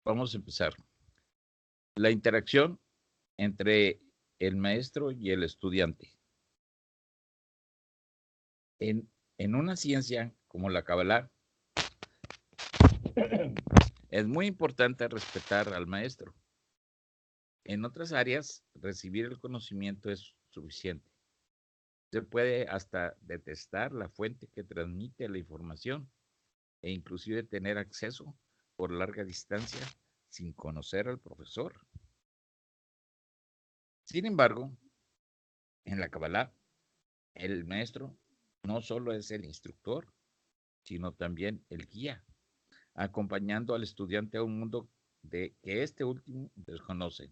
Vamos a empezar. La interacción entre el maestro y el estudiante. En una ciencia como la Kabbalah, es muy importante respetar al maestro. En otras áreas, recibir el conocimiento es suficiente. Se puede hasta detestar la fuente que transmite la información e inclusive tener acceso por larga distancia sin conocer al profesor. Sin embargo, en la Kabbalah, el maestro no solo es el instructor, sino también el guía, acompañando al estudiante a un mundo de que este último desconoce.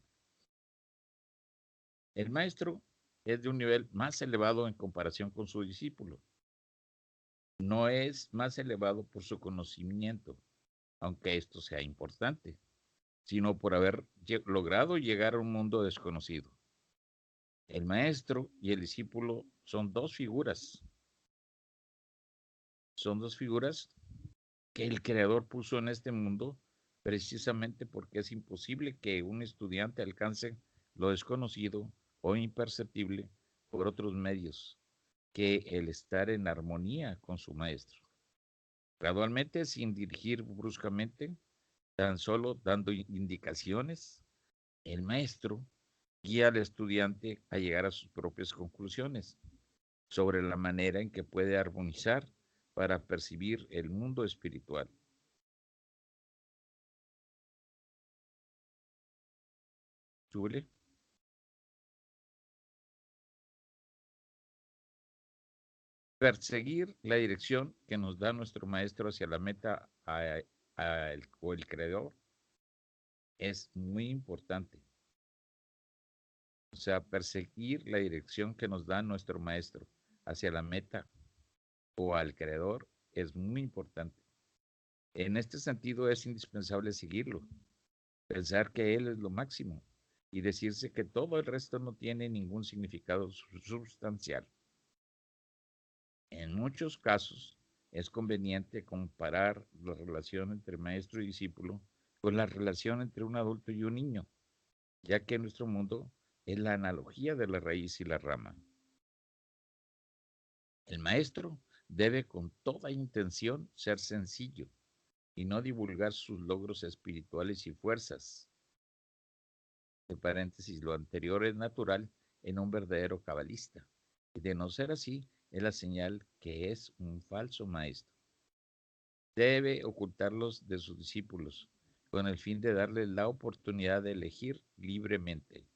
El maestro es de un nivel más elevado en comparación con su discípulo. No es más elevado por su conocimiento, aunque esto sea importante, sino por haber logrado llegar a un mundo desconocido. El maestro y el discípulo son dos figuras que el creador puso en este mundo precisamente porque es imposible que un estudiante alcance lo desconocido o imperceptible por otros medios que el estar en armonía con su maestro. Gradualmente, sin dirigir bruscamente, tan solo dando indicaciones, el maestro guía al estudiante a llegar a sus propias conclusiones sobre la manera en que puede armonizar para percibir el mundo espiritual. ¿Súbele? Perseguir la dirección que nos da nuestro maestro hacia la meta o el creador es muy importante. O sea, perseguir la dirección que nos da nuestro maestro hacia la meta o al creador es muy importante. En este sentido es indispensable seguirlo, pensar que Él es lo máximo y decirse que todo el resto no tiene ningún significado sustancial. En muchos casos es conveniente comparar la relación entre maestro y discípulo con la relación entre un adulto y un niño, ya que nuestro mundo es la analogía de la raíz y la rama. El maestro debe con toda intención ser sencillo y no divulgar sus logros espirituales y fuerzas. De paréntesis, lo anterior es natural en un verdadero cabalista, y de no ser así, es la señal que es un falso maestro. Debe ocultarlos de sus discípulos, con el fin de darles la oportunidad de elegir libremente.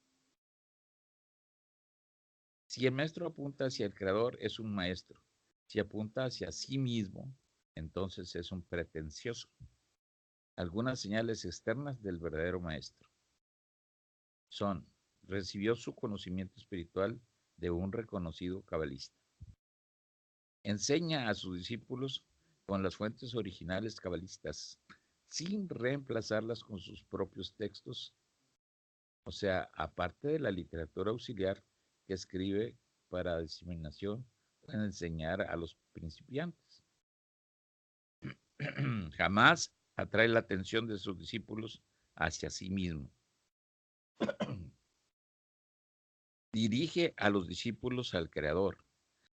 Si el maestro apunta hacia el creador, es un maestro. Si apunta hacia sí mismo, entonces es un pretencioso. Algunas señales externas del verdadero maestro son: recibió su conocimiento espiritual de un reconocido cabalista. Enseña a sus discípulos con las fuentes originales cabalistas, sin reemplazarlas con sus propios textos, o sea, aparte de la literatura auxiliar que escribe para diseminación, pueden enseñar a los principiantes. Jamás atrae la atención de sus discípulos hacia sí mismo. Dirige a los discípulos al Creador,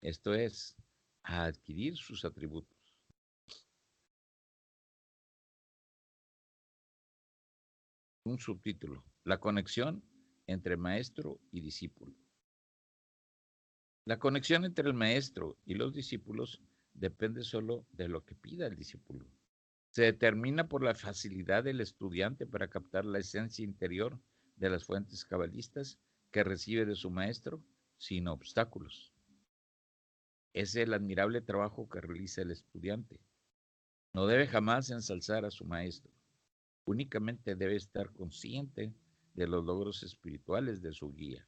esto es, a adquirir sus atributos. Un subtítulo: la conexión entre maestro y discípulo. La conexión entre el maestro y los discípulos depende solo de lo que pida el discípulo. Se determina por la facilidad del estudiante para captar la esencia interior de las fuentes cabalistas que recibe de su maestro sin obstáculos. Es el admirable trabajo que realiza el estudiante. No debe jamás ensalzar a su maestro. Únicamente debe estar consciente de los logros espirituales de su guía.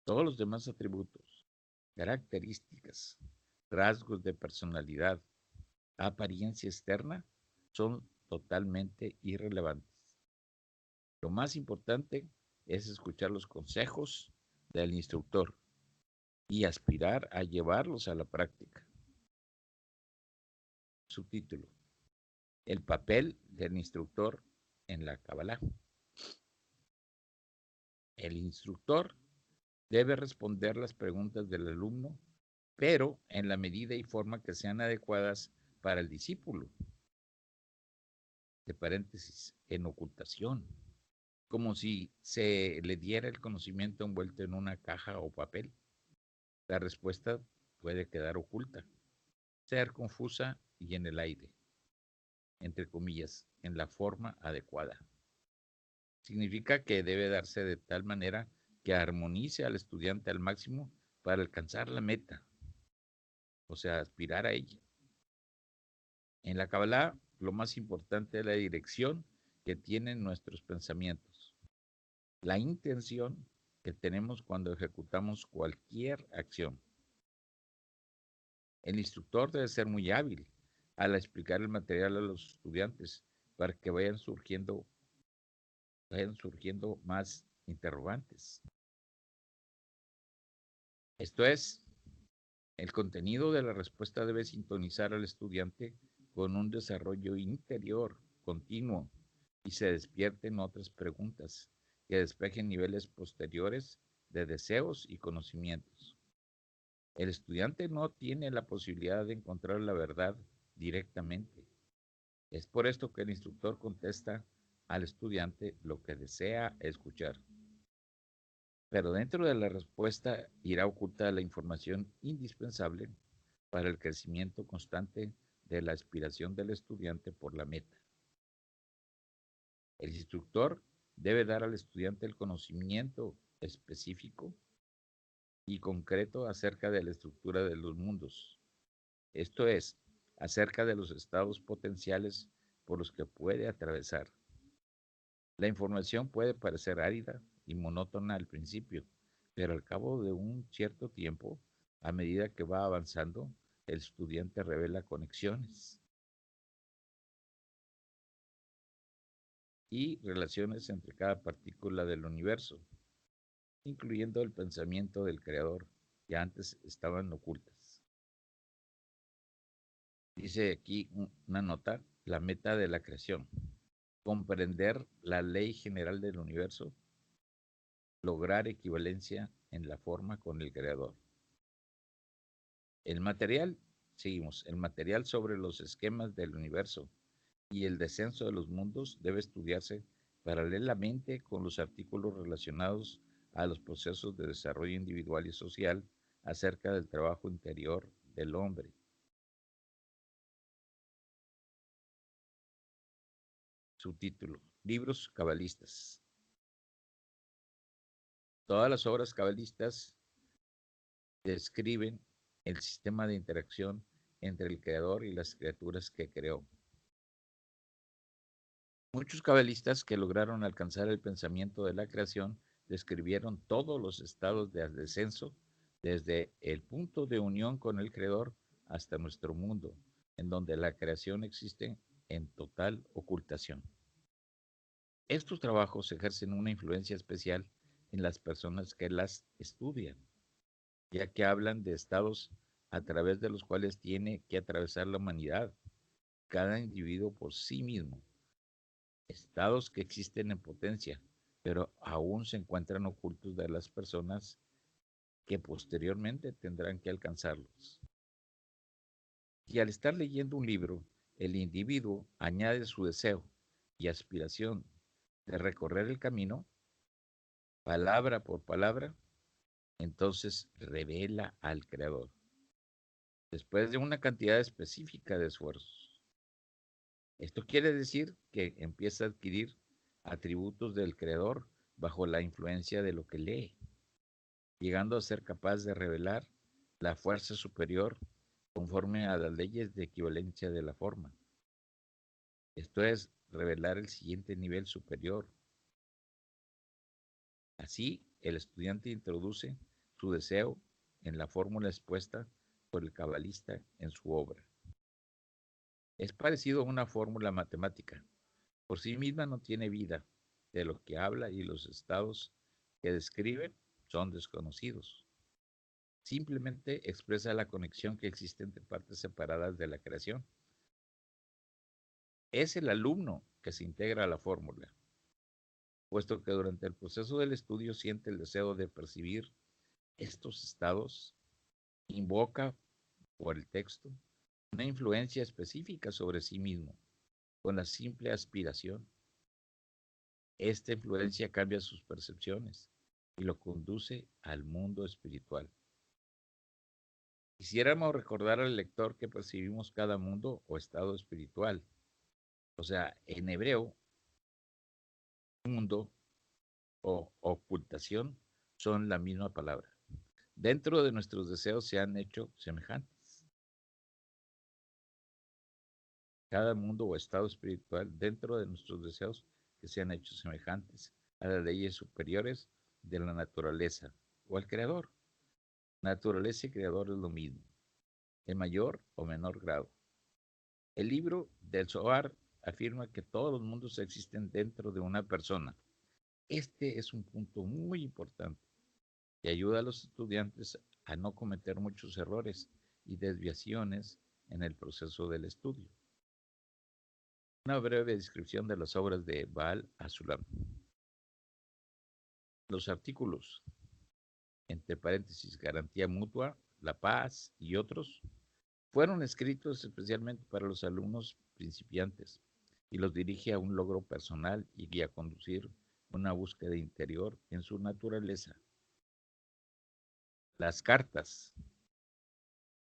Todos los demás atributos, características, rasgos de personalidad, apariencia externa, son totalmente irrelevantes. Lo más importante es escuchar los consejos del instructor y aspirar a llevarlos a la práctica. Subtítulo: el papel del instructor en la Kabbalah. El instructor debe responder las preguntas del alumno, pero en la medida y forma que sean adecuadas para el discípulo. De paréntesis, en ocultación, como si se le diera el conocimiento envuelto en una caja o papel. La respuesta puede quedar oculta, ser confusa y en el aire, entre comillas, en la forma adecuada. Significa que debe darse de tal manera que armonice al estudiante al máximo para alcanzar la meta, o sea, aspirar a ella. En la Kabbalah, lo más importante es la dirección que tienen nuestros pensamientos, la intención que tenemos cuando ejecutamos cualquier acción. El instructor debe ser muy hábil al explicar el material a los estudiantes para que vayan surgiendo más interrogantes. Esto es, el contenido de la respuesta debe sintonizar al estudiante con un desarrollo interior continuo y se despierten otras preguntas que despejen niveles posteriores de deseos y conocimientos. El estudiante no tiene la posibilidad de encontrar la verdad directamente. Es por esto que el instructor contesta al estudiante lo que desea escuchar. Pero dentro de la respuesta irá oculta la información indispensable para el crecimiento constante de la aspiración del estudiante por la meta. El instructor debe dar al estudiante el conocimiento específico y concreto acerca de la estructura de los mundos, esto es, acerca de los estados potenciales por los que puede atravesar. La información puede parecer árida y monótona al principio, pero al cabo de un cierto tiempo, a medida que va avanzando, el estudiante revela conexiones y relaciones entre cada partícula del universo, incluyendo el pensamiento del creador, que antes estaban ocultas. Dice aquí una nota, la meta de la creación, comprender la ley general del universo, lograr equivalencia en la forma con el creador. El material, seguimos, el material sobre los esquemas del universo y el descenso de los mundos debe estudiarse paralelamente con los artículos relacionados a los procesos de desarrollo individual y social acerca del trabajo interior del hombre. Subtítulo: Libros cabalistas. Todas las obras cabalistas describen el sistema de interacción entre el creador y las criaturas que creó. Muchos cabalistas que lograron alcanzar el pensamiento de la creación describieron todos los estados de descenso desde el punto de unión con el creador hasta nuestro mundo, en donde la creación existe en total ocultación. Estos trabajos ejercen una influencia especial en las personas que las estudian, ya que hablan de estados a través de los cuales tiene que atravesar la humanidad, cada individuo por sí mismo, estados que existen en potencia, pero aún se encuentran ocultos de las personas que posteriormente tendrán que alcanzarlos. Y al estar leyendo un libro, el individuo añade su deseo y aspiración de recorrer el camino, palabra por palabra, entonces revela al Creador, después de una cantidad específica de esfuerzos. Esto quiere decir que empieza a adquirir atributos del Creador bajo la influencia de lo que lee, llegando a ser capaz de revelar la fuerza superior conforme a las leyes de equivalencia de la forma. Esto es, revelar el siguiente nivel superior. Así, el estudiante introduce su deseo en la fórmula expuesta por el cabalista en su obra. Es parecido a una fórmula matemática. Por sí misma no tiene vida, de lo que habla y los estados que describe son desconocidos. Simplemente expresa la conexión que existe entre partes separadas de la creación. Es el alumno que se integra a la fórmula, puesto que durante el proceso del estudio siente el deseo de percibir estos estados, invoca por el texto una influencia específica sobre sí mismo, con la simple aspiración. Esta influencia cambia sus percepciones y lo conduce al mundo espiritual. Quisiéramos recordar al lector que percibimos cada mundo o estado espiritual. O sea, en hebreo, mundo o ocultación son la misma palabra. Dentro de nuestros deseos se han hecho semejantes. Cada mundo o estado espiritual dentro de nuestros deseos que se han hecho semejantes a las leyes superiores de la naturaleza o al creador. Naturaleza y creador es lo mismo, en mayor o menor grado. El libro del Zohar afirma que todos los mundos existen dentro de una persona. Este es un punto muy importante que ayuda a los estudiantes a no cometer muchos errores y desviaciones en el proceso del estudio. Una breve descripción de las obras de Baal Hasulam. Los artículos, entre paréntesis, garantía mutua, la paz y otros, fueron escritos especialmente para los alumnos principiantes y los dirige a un logro personal y a conducir una búsqueda interior en su naturaleza. Las cartas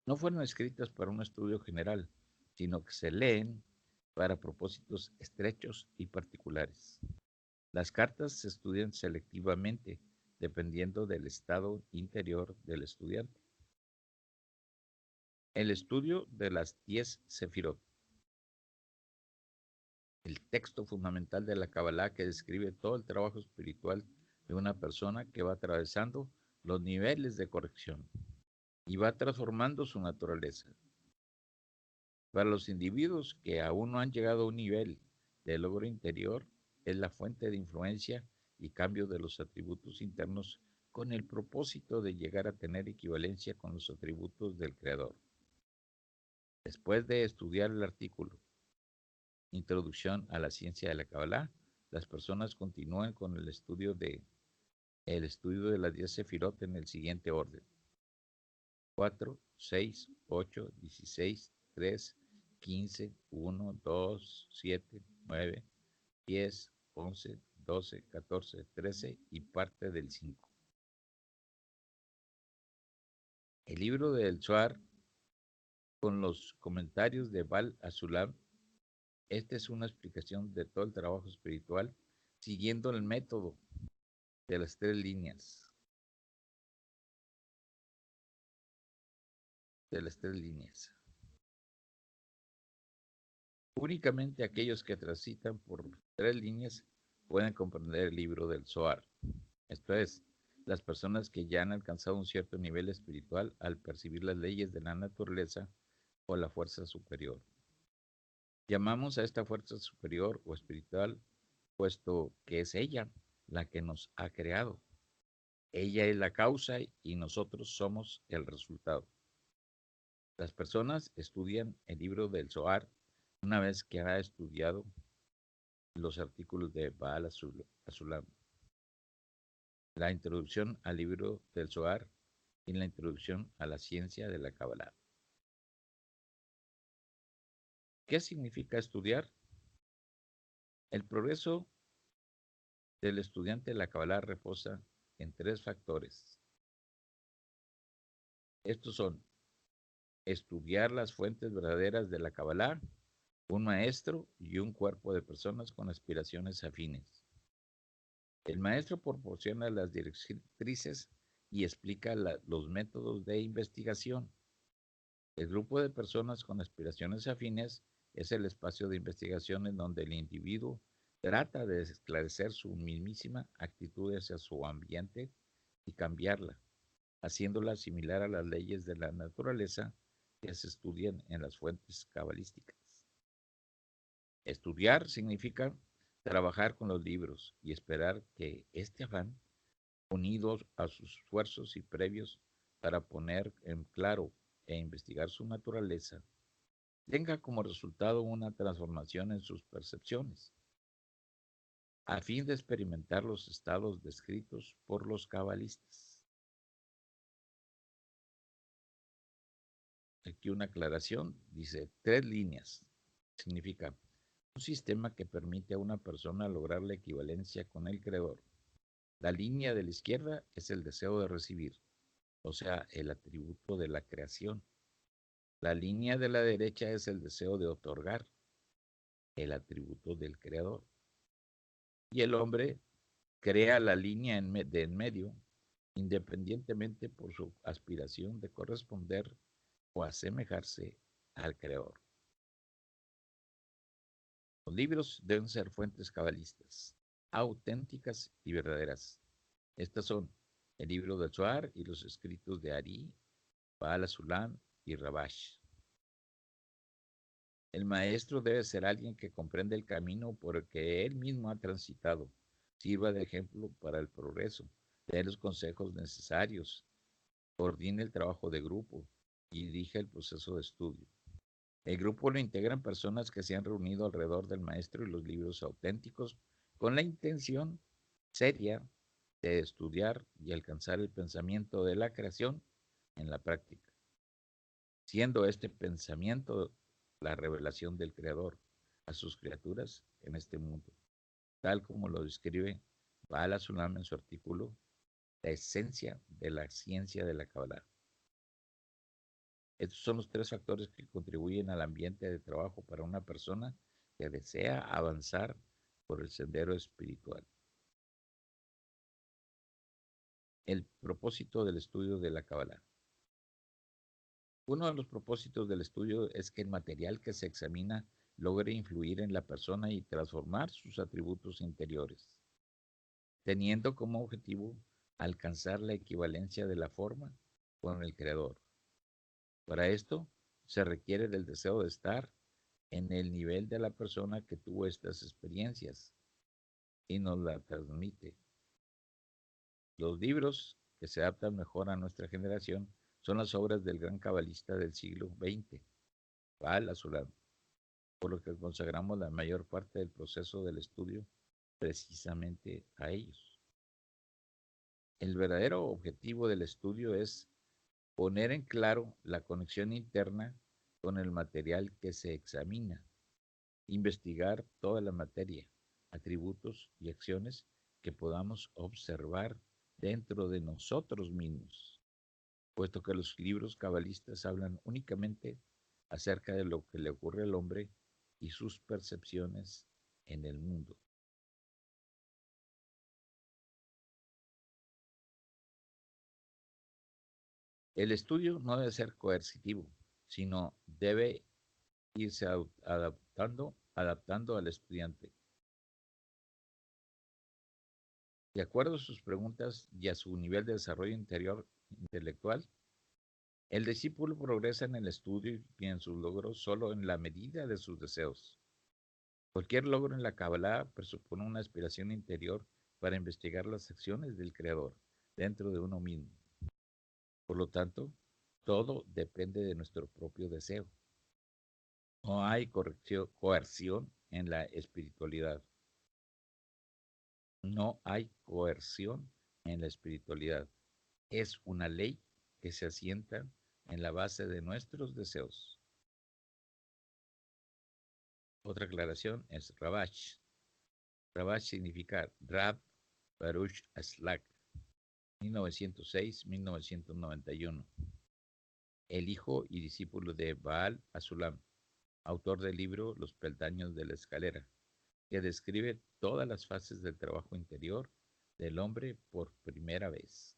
no fueron escritas para un estudio general, sino que se leen para propósitos estrechos y particulares. Las cartas se estudian selectivamente dependiendo del estado interior del estudiante. El estudio de las 10 sefirot. El texto fundamental de la Kabbalah que describe todo el trabajo espiritual de una persona que va atravesando los niveles de corrección y va transformando su naturaleza. Para los individuos que aún no han llegado a un nivel de logro interior, es la fuente de influencia y cambio de los atributos internos con el propósito de llegar a tener equivalencia con los atributos del Creador. Después de estudiar el artículo Introducción a la ciencia de la Kabbalah, las personas continúan con el estudio de las 10 sefirot en el siguiente orden: 4, 6, 8, 16, 3, 15, 1, 2, 7, 9, 10, 11, 12, 14, 13 y parte del 5. El libro del Zohar con los comentarios de Baal Hasulam. Esta es una explicación de todo el trabajo espiritual siguiendo el método de las 3 líneas. Únicamente aquellos que transitan por 3 líneas pueden comprender el libro del Zohar. Esto es, las personas que ya han alcanzado un cierto nivel espiritual al percibir las leyes de la naturaleza o la fuerza superior. Llamamos a esta fuerza superior o espiritual, puesto que es ella la que nos ha creado. Ella es la causa y nosotros somos el resultado. Las personas estudian el libro del Zohar una vez que ha estudiado los artículos de Baal Hasulam, la introducción al libro del Zohar y la introducción a la ciencia de la Kabbalah. ¿Qué significa estudiar? El progreso del estudiante de la Kabbalah reposa en 3 factores. Estos son estudiar las fuentes verdaderas de la Kabbalah, un maestro y un cuerpo de personas con aspiraciones afines. El maestro proporciona las directrices y explica los métodos de investigación. El grupo de personas con aspiraciones afines es el espacio de investigación en donde el individuo trata de esclarecer su mismísima actitud hacia su ambiente y cambiarla, haciéndola similar a las leyes de la naturaleza que se estudian en las fuentes cabalísticas. Estudiar significa trabajar con los libros y esperar que este afán, unidos a sus esfuerzos y previos para poner en claro e investigar su naturaleza, tenga como resultado una transformación en sus percepciones, a fin de experimentar los estados descritos por los cabalistas. Aquí una aclaración, dice 3 líneas. Significa un sistema que permite a una persona lograr la equivalencia con el creador. La línea de la izquierda es el deseo de recibir, o sea, el atributo de la creación. La línea de la derecha es el deseo de otorgar, el atributo del creador. Y el hombre crea la línea de en medio, independientemente por su aspiración de corresponder o asemejarse al creador. Los libros deben ser fuentes cabalistas, auténticas y verdaderas. Estas son el libro del Zohar y los escritos de Ari, Baal Sulam y Rabash. El maestro debe ser alguien que comprende el camino por el que él mismo ha transitado, sirva de ejemplo para el progreso, dé los consejos necesarios, coordine el trabajo de grupo y dirija el proceso de estudio. El grupo lo integran personas que se han reunido alrededor del maestro y los libros auténticos con la intención seria de estudiar y alcanzar el pensamiento de la creación en la práctica, siendo este pensamiento la revelación del Creador a sus criaturas en este mundo, tal como lo describe Baal Sulam en su artículo La esencia de la ciencia de la Kabbalah. Estos son los 3 factores que contribuyen al ambiente de trabajo para una persona que desea avanzar por el sendero espiritual. El propósito del estudio de la Kabbalah. Uno de los propósitos del estudio es que el material que se examina logre influir en la persona y transformar sus atributos interiores, teniendo como objetivo alcanzar la equivalencia de la forma con el Creador. Para esto se requiere del deseo de estar en el nivel de la persona que tuvo estas experiencias y nos la transmite. Los libros que se adaptan mejor a nuestra generación son las obras del gran cabalista del siglo XX, Baal Sulam, por lo que consagramos la mayor parte del proceso del estudio precisamente a ellos. El verdadero objetivo del estudio es poner en claro la conexión interna con el material que se examina, investigar toda la materia, atributos y acciones que podamos observar dentro de nosotros mismos, puesto que los libros cabalistas hablan únicamente acerca de lo que le ocurre al hombre y sus percepciones en el mundo. El estudio no debe ser coercitivo, sino debe irse adaptando al estudiante. De acuerdo a sus preguntas y a su nivel de desarrollo interior intelectual, el discípulo progresa en el estudio y en sus logros solo en la medida de sus deseos. Cualquier logro en la Kabbalah presupone una aspiración interior para investigar las acciones del Creador dentro de uno mismo. Por lo tanto, todo depende de nuestro propio deseo. No hay coerción en la espiritualidad. No hay coerción en la espiritualidad. Es una ley que se asienta en la base de nuestros deseos. Otra aclaración es Rabash. Rabash significa Rab Baruch Aslak, 1906-1991. El hijo y discípulo de Baal Asulam, autor del libro Los peldaños de la escalera, que describe todas las fases del trabajo interior del hombre por primera vez.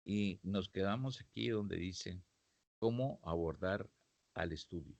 Y nos quedamos aquí donde dice cómo abordar al estudio.